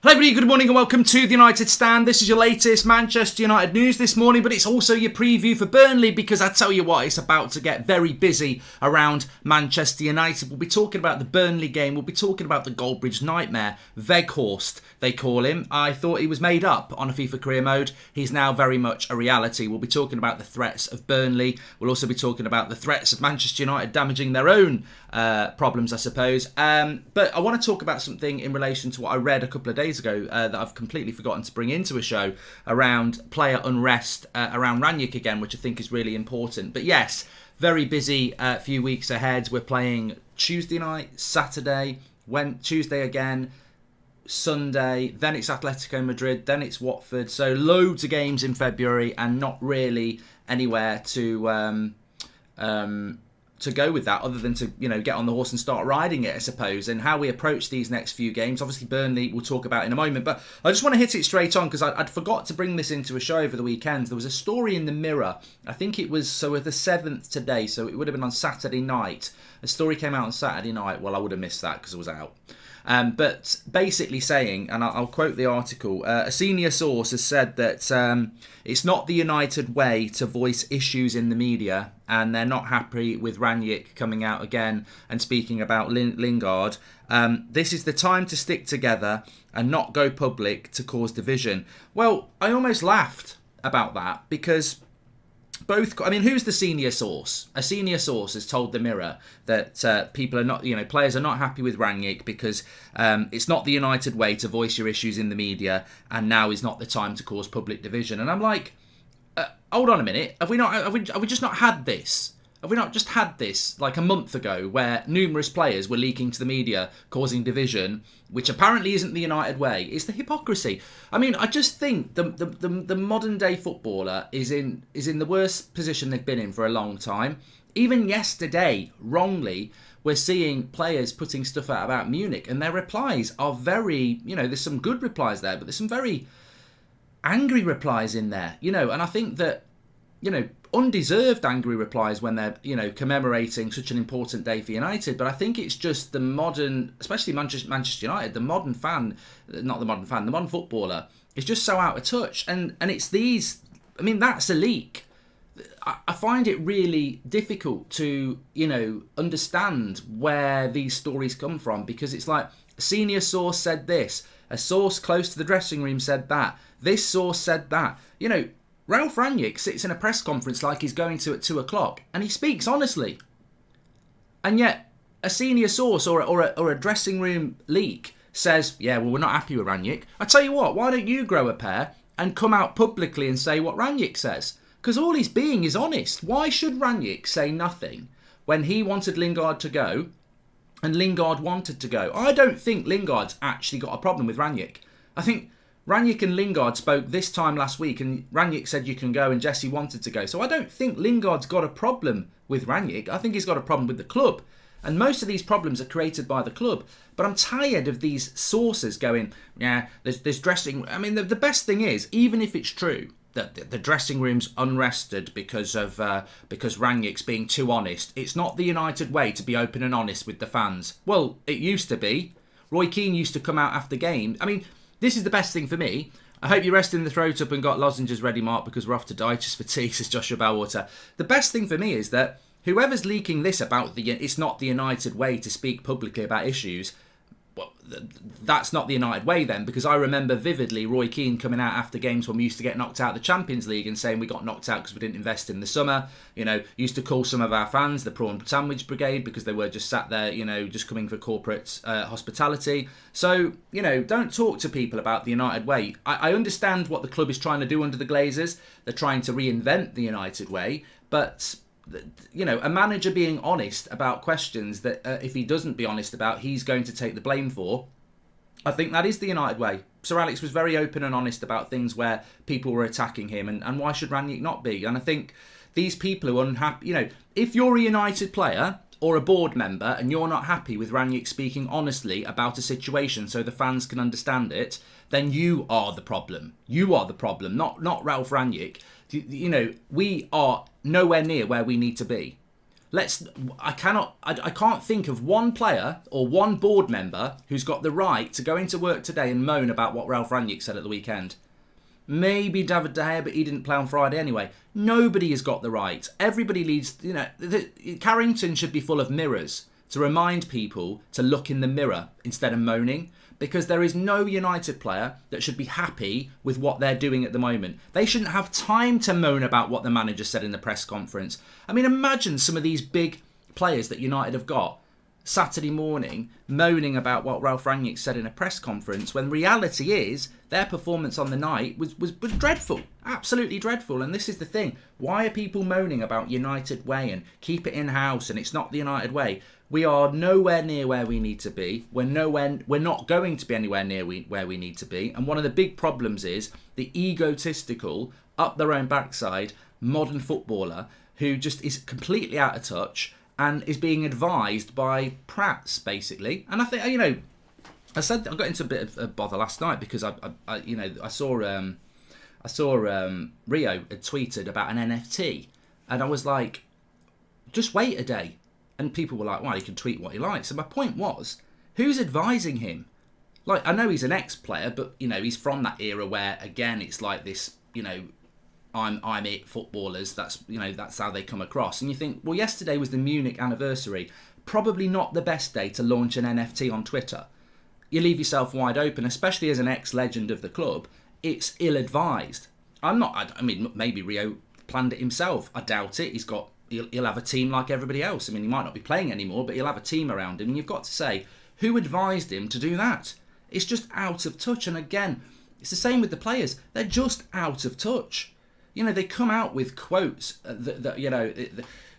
Hello everybody, good morning and welcome to the United Stand. This is your latest Manchester United news this morning, but it's also your preview for Burnley because I tell you what, it's about to get very busy around Manchester United. We'll be talking about the Burnley game, we'll be talking about the GOLDBRIDGE nightmare, Weghorst they call him. I thought he was made up on a FIFA career mode. He's now very much a reality. We'll be talking about the threats of Burnley. We'll also be talking about the threats of Manchester United damaging their own problems, I suppose. But I want to talk about something in relation to what I read a couple of days ago that I've completely forgotten to bring into a show around player unrest around Rangnick again, which I think is really important. But yes, very busy few weeks ahead. We're playing Tuesday night, Saturday, Tuesday again, Sunday, then it's Atletico Madrid, then it's Watford. So loads of games in February and not really anywhere to go with that other than to, get on the horse and start riding it, I suppose. And how we approach these next few games, obviously Burnley we'll talk about in a moment, but I just want to hit it straight on because I'd forgot to bring this into a show over the weekend. There was a story in the Mirror, I think it was the 7th today, so it would have been on Saturday night. A story came out on Saturday night. Well, I would have missed that because I was out. But basically saying, and I'll quote the article, a senior source has said that it's not the United way to voice issues in the media, and they're not happy with Rangnick coming out again and speaking about Lingard. This is the time to stick together and not go public to cause division. Well, I almost laughed about that because who's the senior source? A senior source has told the Mirror that people are not, players are not happy with Rangnick because it's not the United way to voice your issues in the media, and now is not the time to cause public division. And I'm like, hold on a minute, have we just not had this? Have we not just had this like a month ago where numerous players were leaking to the media, causing division, which apparently isn't the United way? It's the hypocrisy. I mean, I just think the modern day footballer is in the worst position they've been in for a long time. Even yesterday, wrongly, we're seeing players putting stuff out about Munich, and their replies are very, there's some good replies there, but there's some very angry replies in there, and I think that, undeserved angry replies when they're, commemorating such an important day for United. But I think it's just the modern, especially Manchester United, the modern footballer is just so out of touch. And it's these, that's a leak. I find it really difficult to, understand where these stories come from, because it's like a senior source said this, a source close to the dressing room said that, this source said that, Ralph Rangnick sits in a press conference like he's going to at 2 o'clock, and he speaks honestly. And yet, a senior source or a dressing room leak says, yeah, well, we're not happy with Rangnick. I tell you what, why don't you grow a pair and come out publicly and say what Rangnick says? Because all he's being is honest. Why should Rangnick say nothing when he wanted Lingard to go and Lingard wanted to go? I don't think Lingard's actually got a problem with Rangnick. I think Rangnick and Lingard spoke this time last week, and Rangnick said you can go and Jesse wanted to go. So I don't think Lingard's got a problem with Rangnick. I think he's got a problem with the club. And most of these problems are created by the club. But I'm tired of these sources going, yeah, there's dressing... the best thing is, even if it's true that the dressing room's unrested because Rangnick's being too honest, it's not the United way to be open and honest with the fans. Well, it used to be. Roy Keane used to come out after games. This is the best thing for me. I hope you're resting the throat up and got lozenges ready, Mark, because we're off to die just for tea, says Joshua Bellwater. The best thing for me is that whoever's leaking this about it's not the United way to speak publicly about issues, well, that's not the United way then, because I remember vividly Roy Keane coming out after games when we used to get knocked out of the Champions League and saying we got knocked out because we didn't invest in the summer. Used to call some of our fans the prawn sandwich brigade because they were just sat there, just coming for corporate hospitality. So, don't talk to people about the United way. I understand what the club is trying to do under the Glazers. They're trying to reinvent the United way, but a manager being honest about questions that if he doesn't be honest about, he's going to take the blame for. I think that is the United way. Sir Alex was very open and honest about things where people were attacking him, and why should Rangnick not be? And I think these people who are unhappy, if you're a United player or a board member and you're not happy with Rangnick speaking honestly about a situation so the fans can understand it, then you are the problem. You are the problem, not Ralph Rangnick. We are nowhere near where we need to be. I can't think of one player or one board member who's got the right to go into work today and moan about what Ralf Rangnick said at the weekend. Maybe David De Gea, but he didn't play on Friday anyway. Nobody has got the right. Everybody leads, Carrington should be full of mirrors to remind people to look in the mirror instead of moaning, because there is no United player that should be happy with what they're doing at the moment. They shouldn't have time to moan about what the manager said in the press conference. I mean, imagine some of these big players that United have got Saturday morning moaning about what Ralf Rangnick said in a press conference, when reality is their performance on the night was dreadful, absolutely dreadful. And this is the thing, why are people moaning about United way and keep it in-house and it's not the United way? We are nowhere near where we need to be. We're not going to be anywhere near where we need to be. And one of the big problems is the egotistical, up their own backside, modern footballer who just is completely out of touch and is being advised by prats, basically. And I think, I got into a bit of bother last night because I saw Rio had tweeted about an NFT, and I was like, just wait a day. And people were like, well, he can tweet what he likes. And my point was, who's advising him? Like, I know he's an ex-player, but he's from that era where, again, it's like this, I'm it footballers. That's how they come across. And you think, well, yesterday was the Munich anniversary. Probably not the best day to launch an NFT on Twitter. You leave yourself wide open, especially as an ex-legend of the club. It's ill-advised. I mean, maybe Rio planned it himself. I doubt it. He'll have a team like everybody else. I mean, he might not be playing anymore, but he'll have a team around him. And you've got to say, who advised him to do that? It's just out of touch. And again, it's the same with the players. They're just out of touch. They come out with quotes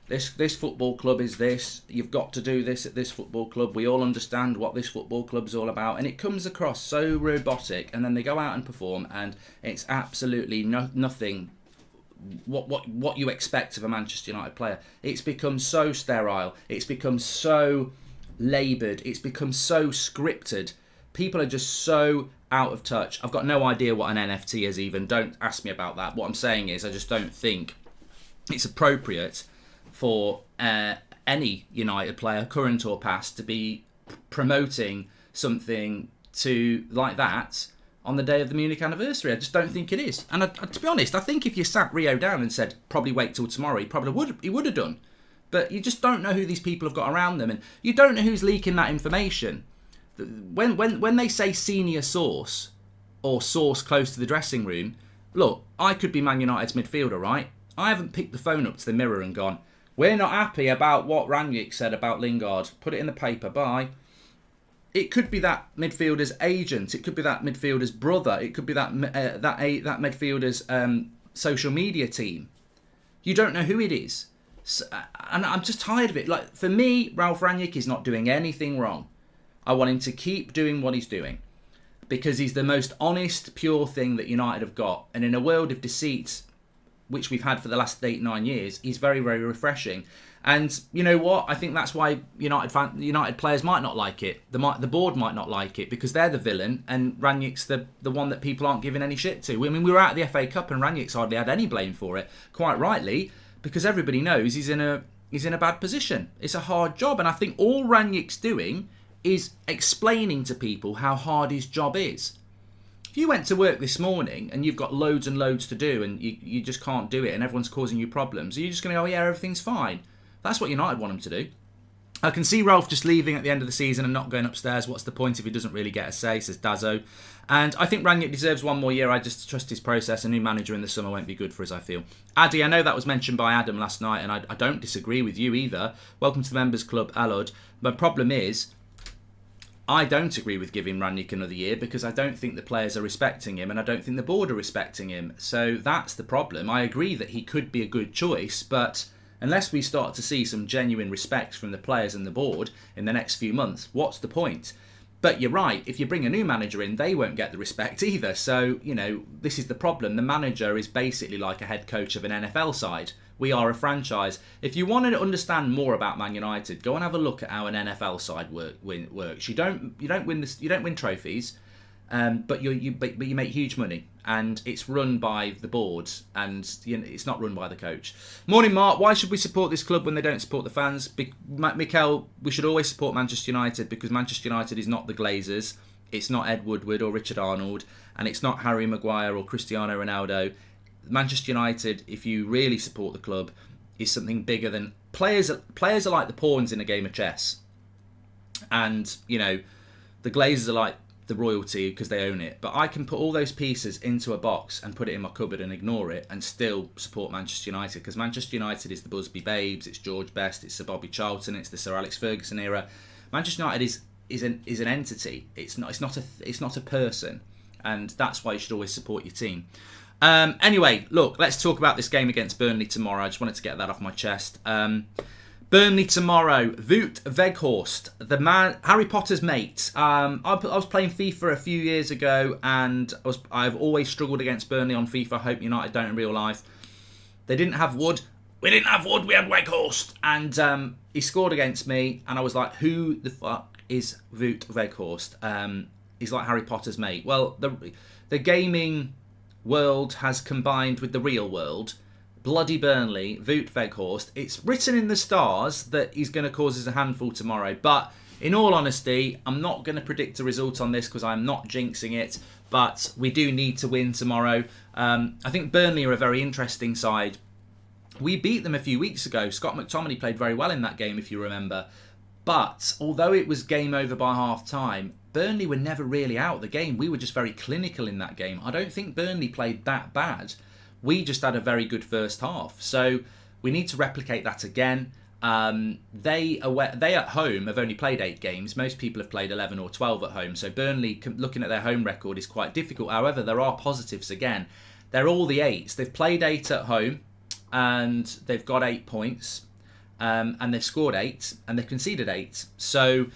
this football club is this. You've got to do this at this football club. We all understand what this football club's all about. And it comes across so robotic. And then they go out and perform, and it's absolutely nothing what you expect of a Manchester United player. It's become so sterile. It's become so laboured. It's become so scripted. People are just so out of touch. I've got no idea what an NFT is even. Don't ask me about that. What I'm saying is I just don't think it's appropriate for any United player, current or past, to be promoting something like that on the day of the Munich anniversary. I just don't think it is. And to be honest, I think if you sat Rio down and said, probably wait till tomorrow, he would have done. But you just don't know who these people have got around them, and you don't know who's leaking that information. When they say senior source or source close to the dressing room, look, I could be Man United's midfielder, right? I haven't picked the phone up to the Mirror and gone, we're not happy about what Rangnick said about Lingard. Put it in the paper, bye. It could be that midfielder's agent. It could be that midfielder's brother. It could be that midfielder's social media team. You don't know who it is. So, and I'm just tired of it. Like, for me, Ralf Rangnick is not doing anything wrong. I want him to keep doing what he's doing, because he's the most honest, pure thing that United have got. And in a world of deceit, which we've had for the last 8-9 years, he's very, very refreshing. And you know what? I think that's why United players might not like it. The board might not like it, because they're the villain and Rangnick's the one that people aren't giving any shit to. I mean, we were out of the FA Cup and Rangnick's hardly had any blame for it, quite rightly, because everybody knows he's in a bad position. It's a hard job, and I think all Rangnick's doing is explaining to people how hard his job is. If you went to work this morning and you've got loads and loads to do and you just can't do it and everyone's causing you problems, are you just going to go, yeah, everything's fine? That's what United want him to do. I can see Ralph just leaving at the end of the season and not going upstairs. What's the point if he doesn't really get a say, says Dazzo. And I think Rangnick deserves one more year. I just trust his process. A new manager in the summer won't be good for us, I feel. Addy, I know that was mentioned by Adam last night, and I don't disagree with you either. Welcome to the Members Club, Alod. My problem is, I don't agree with giving Rangnick another year, because I don't think the players are respecting him and I don't think the board are respecting him. So that's the problem. I agree that he could be a good choice, but unless we start to see some genuine respect from the players and the board in the next few months, what's the point? But you're right, if you bring a new manager in, they won't get the respect either. So, this is the problem. The manager is basically like a head coach of an NFL side. We are a franchise. If you want to understand more about Man United, go and have a look at how an NFL side works. You don't win trophies. but you make huge money, and it's run by the board, and it's not run by the coach. Morning, Mark. Why should we support this club when they don't support the fans? Mikel, we should always support Manchester United because Manchester United is not the Glazers, it's not Ed Woodward or Richard Arnold, and it's not Harry Maguire or Cristiano Ronaldo. Manchester United, if you really support the club, is something bigger than players. Players are like the pawns in a game of chess, and the Glazers are like the royalty because they own it. But I can put all those pieces into a box and put it in my cupboard and ignore it and still support Manchester United, because Manchester United is the Busby Babes, it's George Best, it's Sir Bobby Charlton, it's the Sir Alex Ferguson era. Manchester United is an entity. It's not a person, and that's why you should always support your team. Anyway, look, let's talk about this game against Burnley tomorrow. I just wanted to get that off my chest. Burnley tomorrow. Wout Weghorst, the man, Harry Potter's mate. I was playing FIFA a few years ago, and I've always struggled against Burnley on FIFA. I hope United don't in real life. They didn't have Wood. We didn't have Wood. We had Weghorst, and he scored against me. And I was like, "Who the fuck is Wout Weghorst?" He's like Harry Potter's mate. Well, the gaming world has combined with the real world. Bloody Burnley, Wout Weghorst. It's written in the stars that he's going to cause us a handful tomorrow. But in all honesty, I'm not going to predict a result on this because I'm not jinxing it. But we do need to win tomorrow. I think Burnley are a very interesting side. We beat them a few weeks ago. Scott McTominay played very well in that game, if you remember. But although it was game over by half-time, Burnley were never really out of the game. We were just very clinical in that game. I don't think Burnley played that bad. We just had a very good first half. So we need to replicate that again. They at home have only played 8 games. Most people have played 11 or 12 at home. So Burnley, looking at their home record, is quite difficult. However, there are positives again. They're all the 8s. They've played 8 at home and they've got 8 points. And they've scored 8 and they've conceded 8. So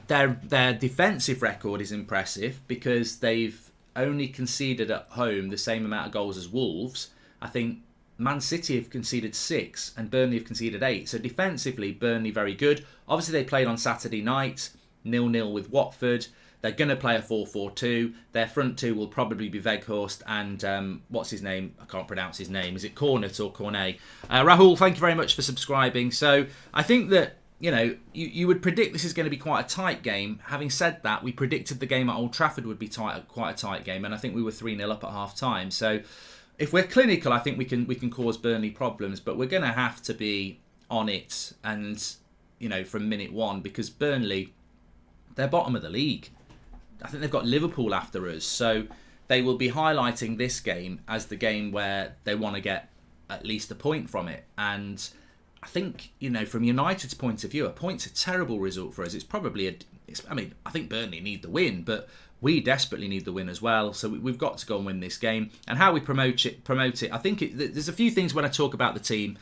their defensive record is impressive because they've only conceded at home the same amount of goals as Wolves. I think Man City have conceded 6 and Burnley have conceded 8. So defensively, Burnley very good. Obviously, they played on Saturday night, 0-0 with Watford. They're going to play a 4-4-2. Their front two will probably be Weghorst and what's his name? I can't pronounce his name. Is it Cornet or Cornet? Rahul, thank you very much for subscribing. So I think that you would predict this is going to be quite a tight game. Having said that, we predicted the game at Old Trafford would be quite a tight game, and I think we were 3-0 up at half time. So if we're clinical, I think we can cause Burnley problems, but we're going to have to be on it and from minute one, because Burnley, they're bottom of the league. I think they've got Liverpool after us, so they will be highlighting this game as the game where they want to get at least a point from it. And I think, from United's point of view, a point's a terrible result for us. It's probably I think Burnley need the win, but we desperately need the win as well. So we've got to go and win this game. And how we promote it. I think there's a few things when I talk about the team.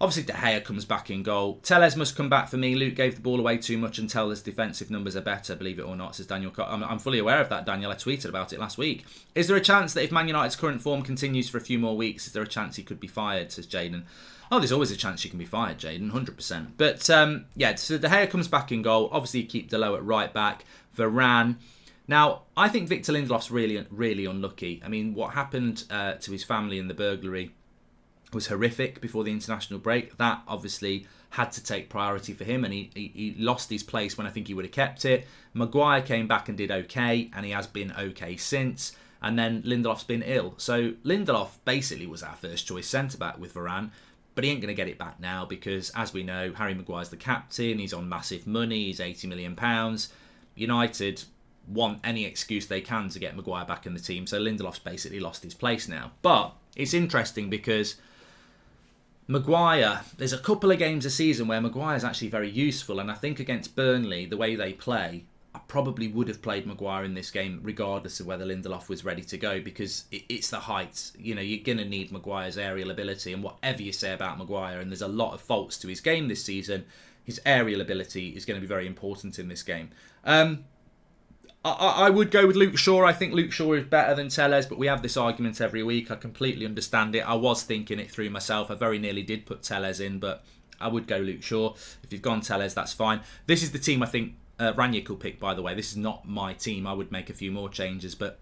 Obviously, De Gea comes back in goal. Tellez must come back for me. Luke gave the ball away too much and Tellez's defensive numbers are better, believe it or not, says Daniel. I'm fully aware of that, Daniel. I tweeted about it last week. Is there a chance that if Man United's current form continues for a few more weeks, is there a chance he could be fired, says Jaden. Oh, there's always a chance you can be fired, Jaden, 100%. But, so De Gea comes back in goal. Obviously, you keep Delo at right back. Varane. Now, I think Victor Lindelof's really, really unlucky. I mean, what happened to his family in the burglary was horrific before the international break. That obviously had to take priority for him, and he lost his place when I think he would have kept it. Maguire came back and did okay, and he has been okay since. And then Lindelof's been ill. So Lindelof basically was our first choice centre-back with Varane, but he ain't going to get it back now because, as we know, Harry Maguire's the captain, he's on massive money, he's £80 million. United want any excuse they can to get Maguire back in the team, so Lindelof's basically lost his place now. But it's interesting because Maguire, there's a couple of games a season where Maguire's actually very useful, and I think against Burnley, the way they play, I probably would have played Maguire in this game regardless of whether Lindelof was ready to go, because it's the height. You're going to need Maguire's aerial ability, and whatever you say about Maguire, and there's a lot of faults to his game this season, his aerial ability is going to be very important in this game. I would go with Luke Shaw. I think Luke Shaw is better than Tellez, but we have this argument every week. I completely understand it. I was thinking it through myself. I very nearly did put Tellez in, but I would go Luke Shaw. If you've gone Tellez, that's fine. This is the team I think Rangnick will pick, by the way. This is not my team. I would make a few more changes, but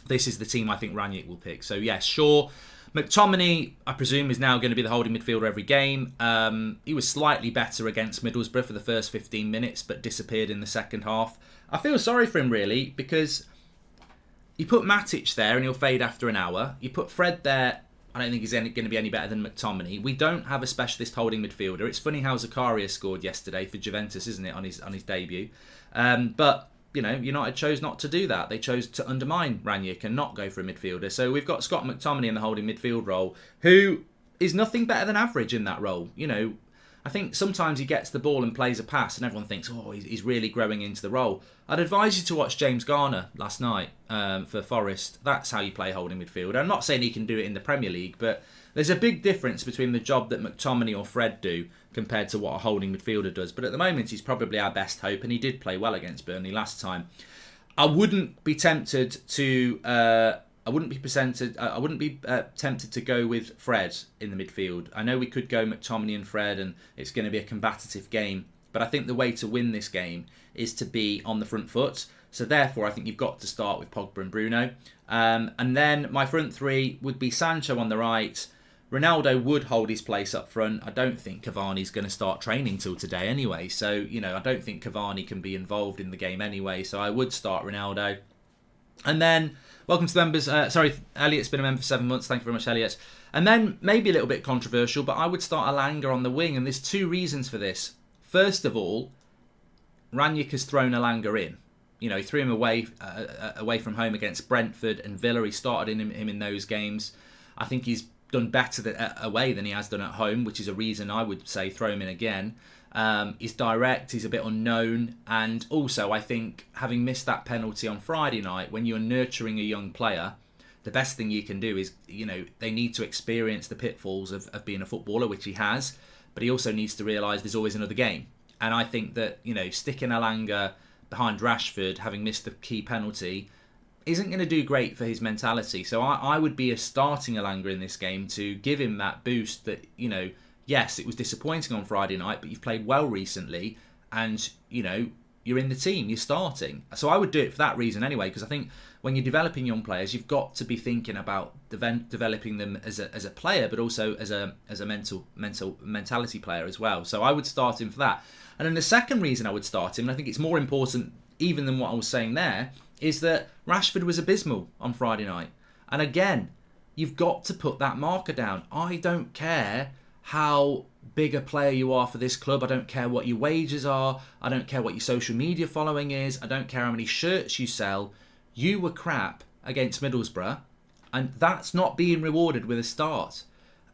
this is the team I think Rangnick will pick. So, yes, sure. McTominay, I presume, is now going to be the holding midfielder every game. He was slightly better against Middlesbrough for the first 15 minutes, but disappeared in the second half. I feel sorry for him, really, because you put Matic there and he'll fade after an hour. You put Fred there, I don't think he's going to be any better than McTominay. We don't have a specialist holding midfielder. It's funny how Zakaria scored yesterday for Juventus, isn't it, on his debut? But, you know, United chose not to do that. They chose to undermine Rangnick and not go for a midfielder. So we've got Scott McTominay in the holding midfield role, who is nothing better than average in that role. You know, I think sometimes he gets the ball and plays a pass and everyone thinks, oh, he's really growing into the role. I'd advise you to watch James Garner last night for Forest. That's how you play holding midfielder. I'm not saying he can do it in the Premier League, but there's a big difference between the job that McTominay or Fred do compared to what a holding midfielder does. But at the moment, he's probably our best hope, and he did play well against Burnley last time. I wouldn't be tempted to tempted to go with Fred in the midfield. I know we could go McTominay and Fred, and it's going to be a combative game. But I think the way to win this game is to be on the front foot. So therefore, I think you've got to start with Pogba and Bruno. And then my front three would be Sancho on the right. Ronaldo would hold his place up front. I don't think Cavani's going to start training till today anyway. So, you know, I don't think Cavani can be involved in the game anyway. So I would start Ronaldo. And then, welcome to the members. Elliot's been a member for 7 months. Thank you very much, Elliot. And then, maybe a little bit controversial, but I would start Elanga on the wing. And there's two reasons for this. First of all, Rangnick has thrown Elanga in. You know, he threw him away from home against Brentford and Villa. He started him in those games. I think he's done better away than he has done at home, which is a reason I would say throw him in again. He's direct, he's a bit unknown, and also I think having missed that penalty on Friday night, when you're nurturing a young player, the best thing you can do is, you know, they need to experience the pitfalls of being a footballer, which he has, but he also needs to realise there's always another game. And I think that, you know, sticking Elanga behind Rashford, having missed the key penalty, isn't going to do great for his mentality. So I would be starting Elanga in this game to give him that boost that, you know, yes, it was disappointing on Friday night, but you've played well recently and, you know, you're in the team, you're starting. So I would do it for that reason anyway, because I think when you're developing young players, you've got to be thinking about developing them as a player, but also as a mentality player as well. So I would start him for that. And then the second reason I would start him, and I think it's more important even than what I was saying there, is that Rashford was abysmal on Friday night. And again, you've got to put that marker down. I don't care how big a player you are for this club. I don't care what your wages are. I don't care what your social media following is. I don't care how many shirts you sell. You were crap against Middlesbrough, and that's not being rewarded with a start.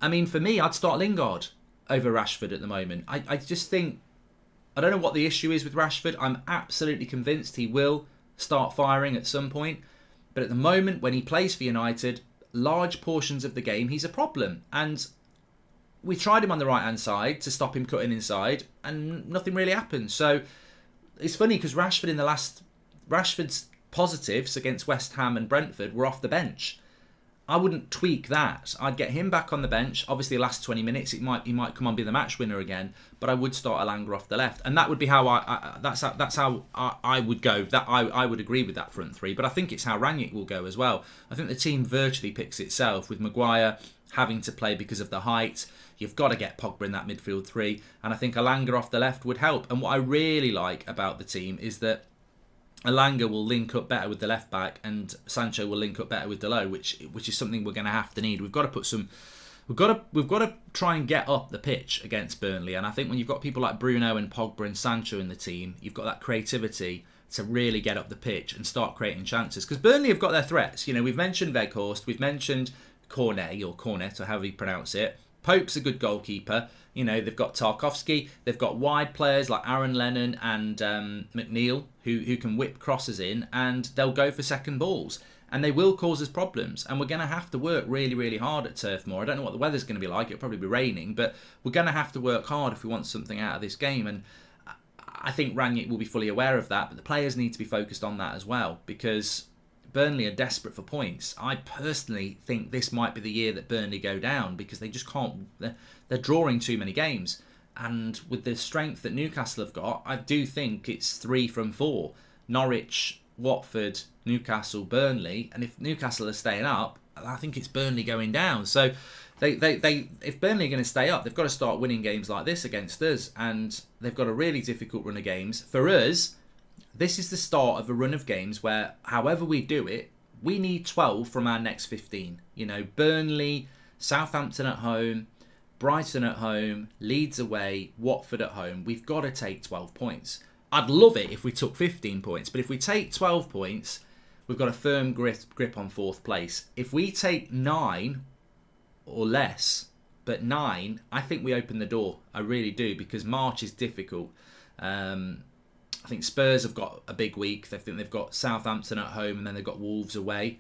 I mean, for me, I'd start Lingard over Rashford at the moment. I just think, I don't know what the issue is with Rashford. I'm absolutely convinced he will start firing at some point. But at the moment, when he plays for United, large portions of the game, he's a problem. And we tried him on the right-hand side to stop him cutting inside, and nothing really happened. So it's funny because Rashford's positives against West Ham and Brentford were off the bench. I wouldn't tweak that. I'd get him back on the bench. Obviously, the last 20 minutes, he might come on, be the match winner again. But I would start Elanga off the left, and that would be how that's how I would go. That I would agree with that front three. But I think it's how Rangnick will go as well. I think the team virtually picks itself with Maguire having to play because of the height. You've got to get Pogba in that midfield three, and I think Elanga off the left would help. And what I really like about the team is that Elanga will link up better with the left back, and Sancho will link up better with Dalot, which is something we're going to have to need. We've got to try and get up the pitch against Burnley, and I think when you've got people like Bruno and Pogba and Sancho in the team, you've got that creativity to really get up the pitch and start creating chances. Because Burnley have got their threats. You know, we've mentioned Weghorst, we've mentioned Cornet, or however you pronounce it. Pope's a good goalkeeper. You know, they've got Tarkowski. They've got wide players like Aaron Lennon and McNeil who can whip crosses in, and they'll go for second balls. And they will cause us problems. And we're going to have to work really, really hard at Turf Moor. I don't know what the weather's going to be like. It'll probably be raining. But we're going to have to work hard if we want something out of this game. And I think Rangnick will be fully aware of that. But the players need to be focused on that as well. Because Burnley are desperate for points. I personally think this might be the year that Burnley go down, because they just can't. They're drawing too many games. And with the strength that Newcastle have got, I do think it's 3 from 4. Norwich, Watford, Newcastle, Burnley. And if Newcastle are staying up, I think it's Burnley going down. So if Burnley are going to stay up, they've got to start winning games like this against us. And they've got a really difficult run of games. For us, this is the start of a run of games where, however we do it, we need 12 from our next 15. You know, Burnley, Southampton at home, Brighton at home, Leeds away, Watford at home. We've got to take 12 points. I'd love it if we took 15 points, but if we take 12 points, we've got a firm grip on 4th place. If we take 9 or less, but 9, I think we open the door. I really do, because March is difficult. I think Spurs have got a big week. They think they've got Southampton at home and then they've got Wolves away.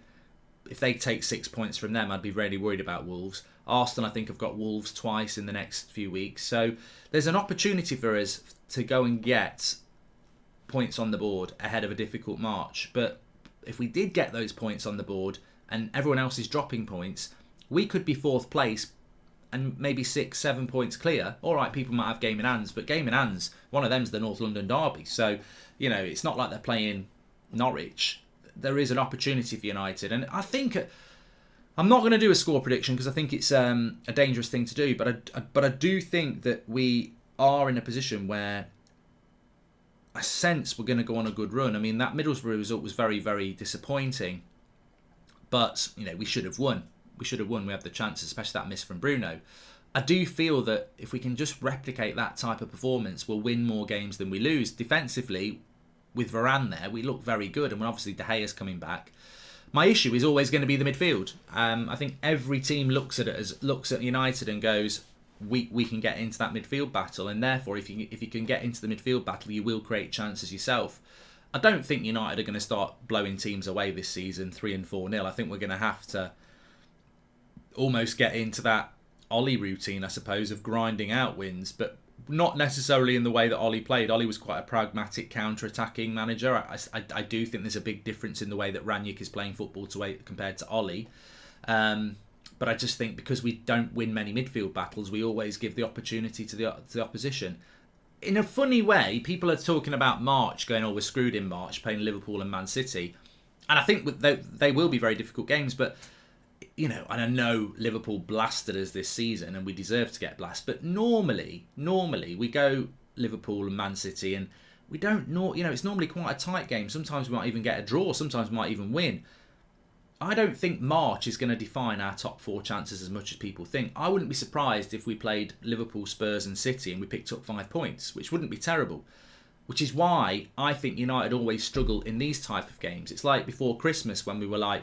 If they take 6 points from them, I'd be really worried about Wolves. Arsenal, I think, have got Wolves twice in the next few weeks. So there's an opportunity for us to go and get points on the board ahead of a difficult March. But if we did get those points on the board and everyone else is dropping points, we could be 4th place and maybe 6-7 points clear. All right, people might have game in hands, but game in hands, one of them's the North London derby. So, you know, it's not like they're playing Norwich. There is an opportunity for United. And I think, I'm not going to do a score prediction because I think it's a dangerous thing to do. But I do think that we are in a position where I sense we're going to go on a good run. I mean, that Middlesbrough result was very, very disappointing. But, you know, we should have won. We should have won. We had the chances, especially that miss from Bruno. I do feel that if we can just replicate that type of performance, we'll win more games than we lose. Defensively, with Varane there, we look very good, and obviously De Gea's coming back. My issue is always going to be the midfield. I think every team looks at United and goes, we can get into that midfield battle, and therefore, if you can get into the midfield battle, you will create chances yourself. I don't think United are going to start blowing teams away this season, 3 and 4-0. I think we're going to have to almost get into that Ollie routine, I suppose, of grinding out wins, but not necessarily in the way that Ollie played. Ollie was quite a pragmatic counter-attacking manager. I do think there's a big difference in the way that Ranić is playing football compared to Ollie. But I just think because we don't win many midfield battles, we always give the opportunity to the opposition. In a funny way, people are talking about March, going, oh, we're screwed in March, playing Liverpool and Man City. And I think they will be very difficult games, but you know, and I know Liverpool blasted us this season and we deserve to get blasted, but normally we go Liverpool and Man City and we don't know, you know, it's normally quite a tight game. Sometimes we might even get a draw, sometimes we might even win. I don't think March is going to define our top 4 chances as much as people think. I wouldn't be surprised if we played Liverpool, Spurs and City and we picked up 5 points, which wouldn't be terrible. Which is why I think United always struggle in these type of games. It's like before Christmas when we were like,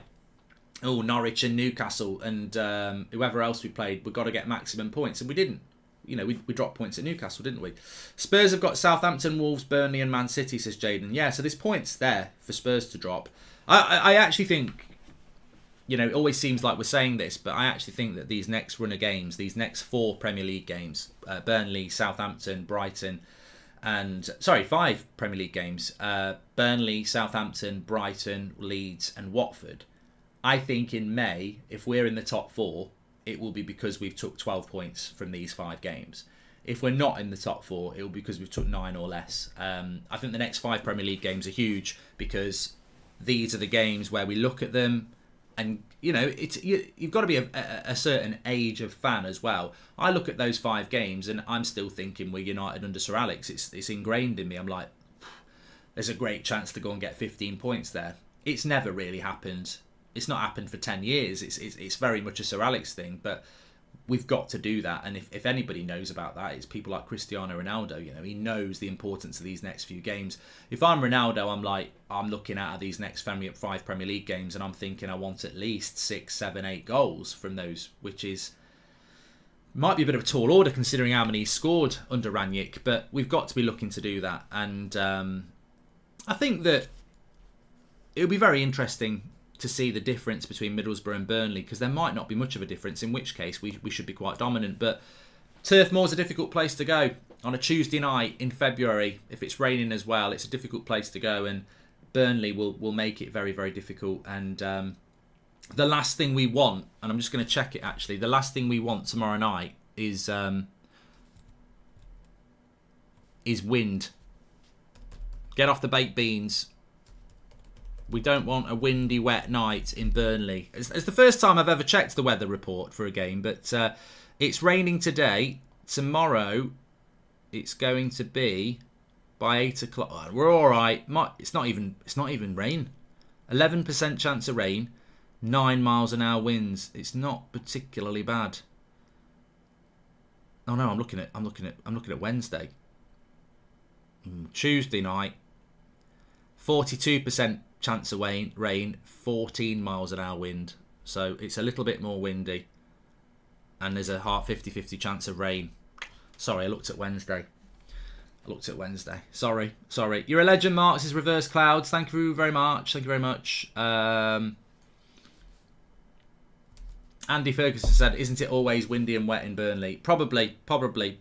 oh, Norwich and Newcastle and whoever else we played, we've got to get maximum points. And we didn't. You know, we dropped points at Newcastle, didn't we? Spurs have got Southampton, Wolves, Burnley and Man City, says Jaden. Yeah, so there's points there for Spurs to drop. I actually think, you know, it always seems like we're saying this, but I actually think that these next run of games, these next 4 Premier League games, Burnley, Southampton, Brighton, and 5 Premier League games, Burnley, Southampton, Brighton, Leeds and Watford. I think in May, if we're in the top 4, it will be because we've took 12 points from these 5 games. If we're not in the top 4, it will be because we've took 9 or less. I think the next 5 Premier League games are huge because these are the games where we look at them and, you know, you've got to be a certain age of fan as well. I look at those 5 games and I'm still thinking we're United under Sir Alex. It's ingrained in me. I'm like, there's a great chance to go and get 15 points there. It's never really happened. It's not happened for 10 years. It's very much a Sir Alex thing, but we've got to do that. And if anybody knows about that, it's people like Cristiano Ronaldo. You know, he knows the importance of these next few games. If I'm Ronaldo, I'm looking at these next 5 Premier League games and I'm thinking I want at least 6, 7, 8 goals from those, which might be a bit of a tall order considering how many he scored under Ranić, but we've got to be looking to do that. And I think that it'll be very interesting to see the difference between Middlesbrough and Burnley, because there might not be much of a difference, in which case we should be quite dominant. But Turf Moor's a difficult place to go on a Tuesday night in February. If it's raining as well, it's a difficult place to go, and Burnley will make it very, very difficult. And the last thing we want, and I'm just going to check it actually, the last thing we want tomorrow night is is wind. Get off the baked beans. We don't want a windy, wet night in Burnley. It's the first time I've ever checked the weather report for a game, but it's raining today. Tomorrow, it's going to be by 8 o'clock. Oh, we're all right. It's not even rain. 11% chance of rain. 9 miles an hour winds. It's not particularly bad. Oh no, I'm looking at Wednesday. Tuesday night. 42% chance of rain, 14 miles an hour wind. So it's a little bit more windy. And there's a 50-50 chance of rain. Sorry, I looked at Wednesday. Sorry. You're a legend, Mark. This is Reverse Clouds. Thank you very much. Andy Ferguson said, isn't it always windy and wet in Burnley? Probably.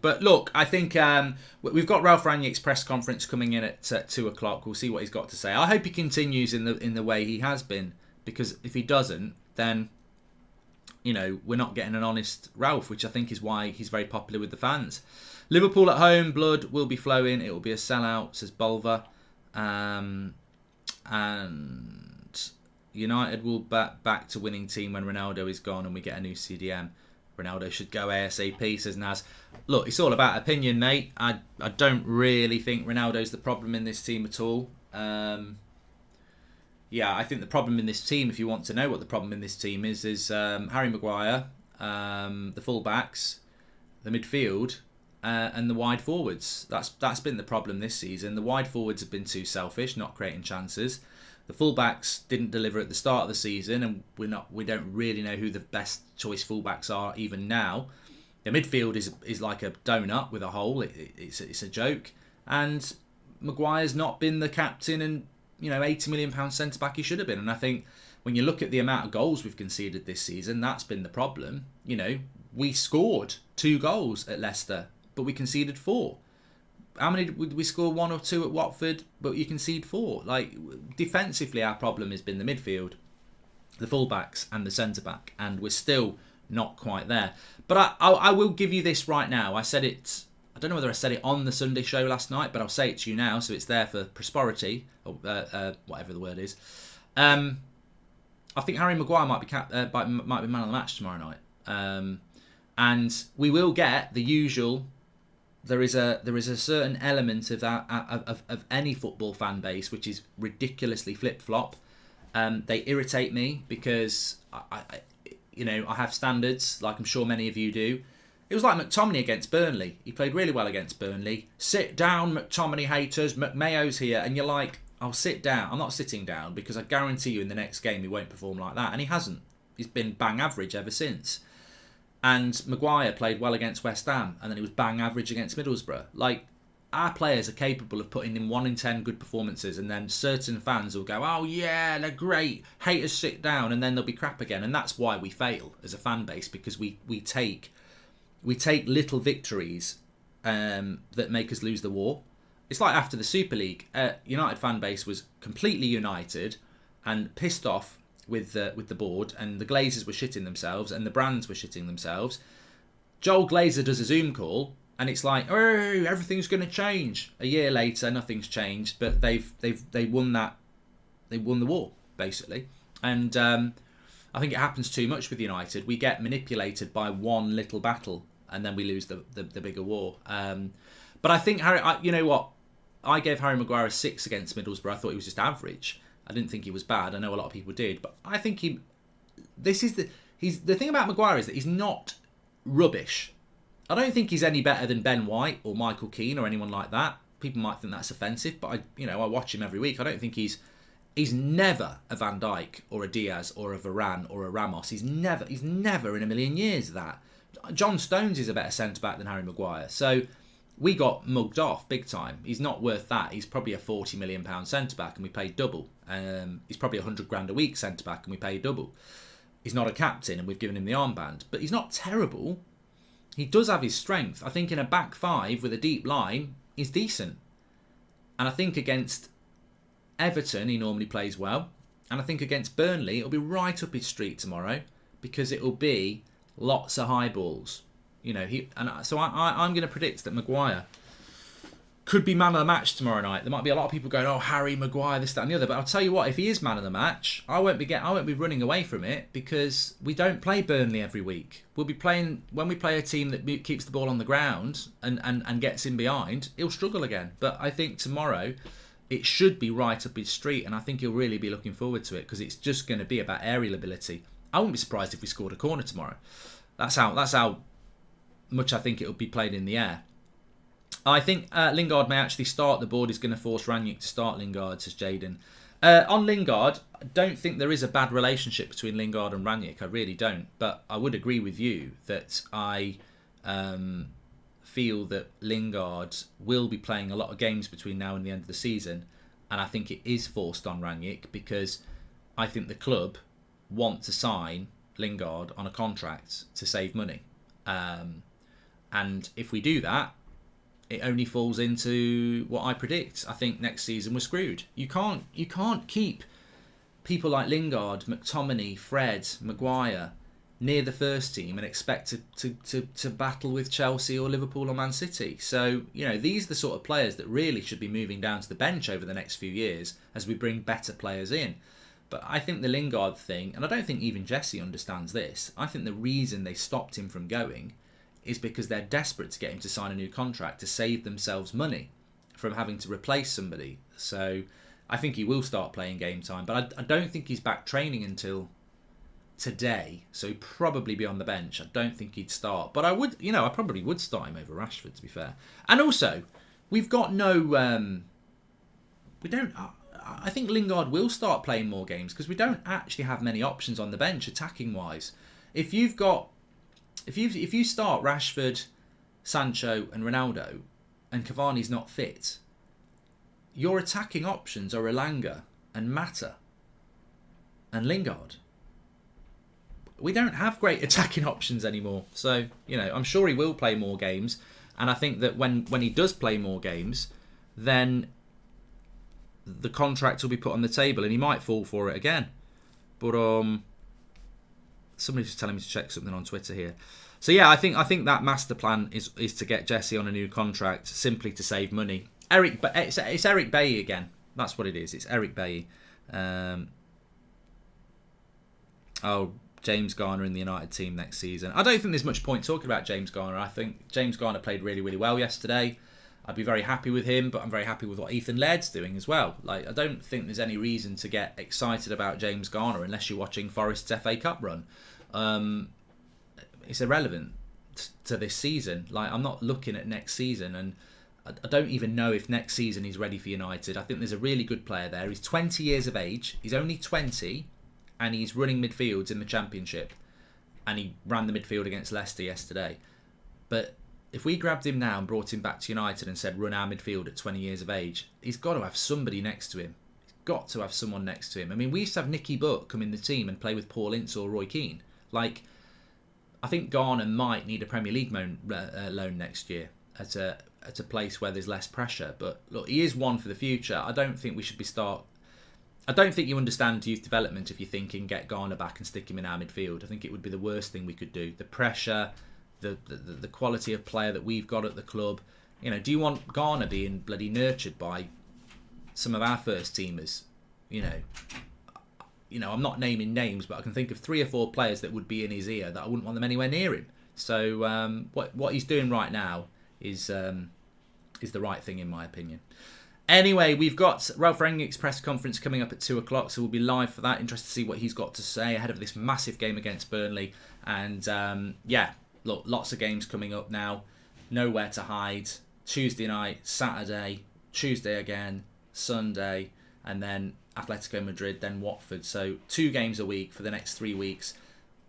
But look, I think we've got Ralph Rangnick's press conference coming in at 2 o'clock. We'll see what he's got to say. I hope he continues in the way he has been, because if he doesn't, then, you know, we're not getting an honest Ralph, which I think is why he's very popular with the fans. Liverpool at home, blood will be flowing. It will be a sellout, says Bulver. And United will back to winning team when Ronaldo is gone and we get a new CDM. Ronaldo should go ASAP, says Naz. Look, it's all about opinion, mate. I don't really think Ronaldo's the problem in this team at all. Yeah, I think the problem in this team, if you want to know what the problem in this team is Harry Maguire, the full-backs, the midfield, and the wide forwards. That's been the problem this season. The wide forwards have been too selfish, not creating chances. The fullbacks didn't deliver at the start of the season, and we don't really know who the best choice fullbacks are even now. The midfield is like a donut with a hole. It's a joke. And Maguire's not been the captain and, you know, £80 million centre back he should have been. And I think when you look at the amount of goals we've conceded this season, that's been the problem. You know, we scored 2 goals at Leicester, but we conceded 4. How many did we score? 1 or 2 at Watford, but you concede 4. Like, defensively, our problem has been the midfield, the fullbacks, and the centre back, and we're still not quite there. But I will give you this right now. I said it. I don't know whether I said it on the Sunday show last night, but I'll say it to you now, so it's there for prosperity, or whatever the word is. I think Harry Maguire might be man of the match tomorrow night, and we will get the usual. There is a certain element of that of any football fan base which is ridiculously flip flop. They irritate me because I have standards, like I'm sure many of you do. It was like McTominay against Burnley. He played really well against Burnley. Sit down, McTominay haters. McMayo's here, and you're like, I'll sit down. I'm not sitting down because I guarantee you in the next game he won't perform like that, and he hasn't. He's been bang average ever since. And Maguire played well against West Ham, and then he was bang average against Middlesbrough. Like, our players are capable of putting in 1 in 10 good performances, and then certain fans will go, oh yeah, they're great, haters sit down, and then they'll be crap again. And that's why we fail as a fan base, because we take little victories that make us lose the war. It's like after the Super League, United fan base was completely united and pissed off with the board, and the Glazers were shitting themselves, and the brands were shitting themselves. Joel Glazer does a Zoom call, and it's like, oh, everything's going to change. A year later, nothing's changed, but they won the war basically. And I think it happens too much with United. We get manipulated by one little battle, and then we lose the bigger war. But I think Harry, you know what? I gave Harry Maguire a 6 against Middlesbrough. I thought he was just average. I didn't think he was bad. I know a lot of people did, but I think the thing about Maguire is that he's not rubbish. I don't think he's any better than Ben White or Michael Keane or anyone like that. People might think that's offensive, but I watch him every week. I don't think he's never a Van Dijk or a Diaz or a Varane or a Ramos. He's never in a million years that. John Stones is a better centre back than Harry Maguire. So we got mugged off big time. He's not worth that. He's probably a £40 million centre back, and we paid double. He's probably $100,000 a week centre back, and we paid double. He's not a captain, and we've given him the armband, but he's not terrible. He does have his strength. I think in a back 5 with a deep line, he's decent. And I think against Everton, he normally plays well. And I think against Burnley, it'll be right up his street tomorrow, because it'll be lots of high balls. I'm going to predict that Maguire could be man of the match tomorrow night. There might be a lot of people going, "Oh, Harry Maguire, this, that, and the other." But I'll tell you what, if he is man of the match, I won't be running away from it, because we don't play Burnley every week. We'll be playing, when we play a team that keeps the ball on the ground and gets in behind, he'll struggle again. But I think tomorrow it should be right up his street, and I think he'll really be looking forward to it, because it's just going to be about aerial ability. I wouldn't be surprised if we scored a corner tomorrow. That's how much I think it will be played in the air. I think Lingard may actually start. The board is going to force Rangnick to start Lingard, says Jaden. On Lingard, I don't think there is a bad relationship between Lingard and Rangnick. I really don't. But I would agree with you that I feel that Lingard will be playing a lot of games between now and the end of the season. And I think it is forced on Rangnick, because I think the club want to sign Lingard on a contract to save money. And if we do that, it only falls into what I predict. I think next season we're screwed. You can't keep people like Lingard, McTominay, Fred, Maguire near the first team and expect to battle with Chelsea or Liverpool or Man City. So, these are the sort of players that really should be moving down to the bench over the next few years as we bring better players in. But I think the Lingard thing, and I don't think even Jesse understands this, I think the reason they stopped him from going is because they're desperate to get him to sign a new contract to save themselves money from having to replace somebody. So I think he will start playing game time, but I don't think he's back training until today, so he'd probably be on the bench. I don't think he'd start, but I probably would start him over Rashford, to be fair. And also, we've got no, I think Lingard will start playing more games, because we don't actually have many options on the bench attacking wise. If you start Rashford, Sancho and Ronaldo, and Cavani's not fit, your attacking options are Elanga and Mata and Lingard. We don't have great attacking options anymore. So, I'm sure he will play more games. And I think that when he does play more games, then the contract will be put on the table and he might fall for it again. But somebody's just telling me to check something on Twitter here. So yeah, I think that master plan is to get Jesse on a new contract simply to save money. It's Eric Bailly again. That's what it is. It's Eric Bailly. James Garner in the United team next season. I don't think there's much point talking about James Garner. I think James Garner played really, really well yesterday. I'd be very happy with him, but I'm very happy with what Ethan Laird's doing as well. I don't think there's any reason to get excited about James Garner unless you're watching Forest's FA Cup run. It's irrelevant to this season. I'm not looking at next season, and I don't even know if next season he's ready for United. I think there's a really good player there. He's 20 years of age. He's only 20, and he's running midfields in the Championship. And he ran the midfield against Leicester yesterday. But if we grabbed him now and brought him back to United and said, run our midfield at 20 years of age, he's got to have somebody next to him. He's got to have someone next to him. I mean, we used to have Nicky Butt come in the team and play with Paul Ince or Roy Keane. I think Garner might need a Premier League loan next year at a place where there's less pressure. But look, he is one for the future. I don't think we should I don't think you understand youth development if you're thinking get Garner back and stick him in our midfield. I think it would be the worst thing we could do. The pressure, the quality of player that we've got at the club. Do you want Garner being bloody nurtured by some of our first teamers? I'm not naming names, but I can think of 3 or 4 players that would be in his ear that I wouldn't want them anywhere near him. So what he's doing right now is the right thing in my opinion. Anyway, we've got Ralph Rangnick's press conference coming up at 2 o'clock, so we'll be live for that. Interested to see what he's got to say ahead of this massive game against Burnley. And look, lots of games coming up now. Nowhere to hide. Tuesday night, Saturday, Tuesday again, Sunday, and then Atletico Madrid, then Watford. So 2 games a week for the next 3 weeks.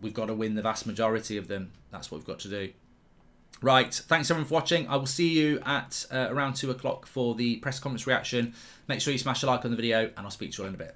We've got to win the vast majority of them. That's what we've got to do. Right, thanks everyone for watching. I will see you at around 2 o'clock for the press conference reaction. Make sure you smash a like on the video, and I'll speak to you all in a bit.